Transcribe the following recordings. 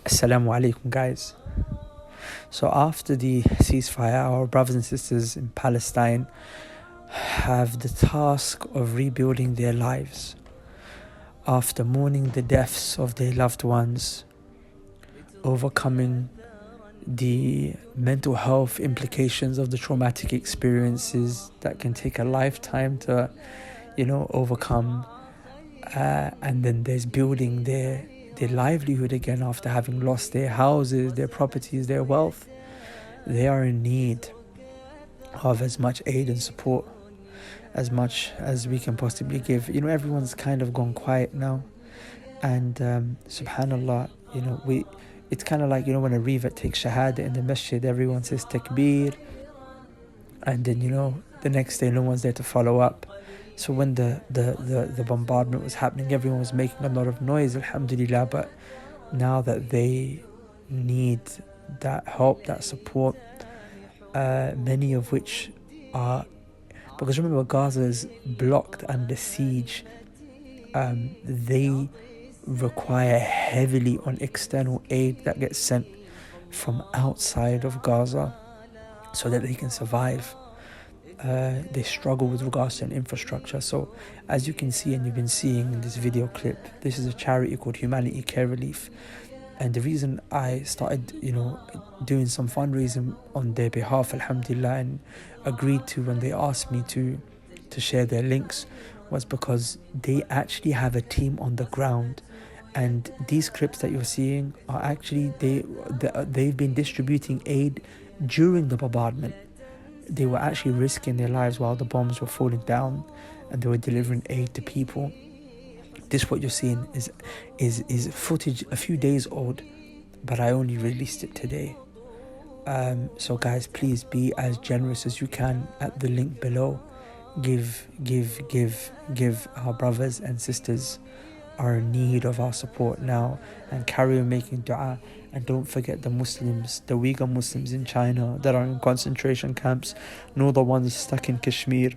Assalamu alaikum, guys. So after the ceasefire, our brothers and sisters in Palestine have the task of rebuilding their lives after mourning the deaths of their loved ones, overcoming the mental health implications of the traumatic experiences that can take a lifetime to, overcome. And then there's building their livelihood again after having lost their houses, their properties, their wealth. They are in need of as much aid and support as much as we can possibly give. Everyone's kind of gone quiet now, and subhanallah, it's kind of like, when a revet takes shahada in the masjid, everyone says takbir, and then the next day no one's there to follow up. So when the bombardment was happening, everyone was making a lot of noise, alhamdulillah, but now that they need that help, that support, many of which are, because remember, Gaza is blocked under siege, they require heavily on external aid that gets sent from outside of Gaza so that they can survive. They struggle with regards to an infrastructure. So as you can see, and you've been seeing in this video clip, this is a charity called Humanity Care Relief, and the reason I started doing some fundraising on their behalf, alhamdulillah, and agreed to when they asked me to share their links, was because they actually have a team on the ground. And these clips that you're seeing are actually, they've been distributing aid during the bombardment. They were actually risking their lives while the bombs were falling down, and they were delivering aid to people. This, what you're seeing, is footage a few days old, but I only released it today. So guys, please be as generous as you can at the link below. Give our brothers and sisters are in need of our support now, and carry on making dua. And don't forget the Muslims, the Uyghur Muslims in China that are in concentration camps, nor the ones stuck in Kashmir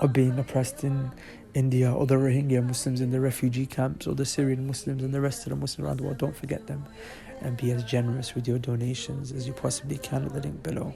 or being oppressed in India, or the Rohingya Muslims in the refugee camps, or the Syrian Muslims and the rest of the Muslims around the world. Don't forget them, and be as generous with your donations as you possibly can at the link below.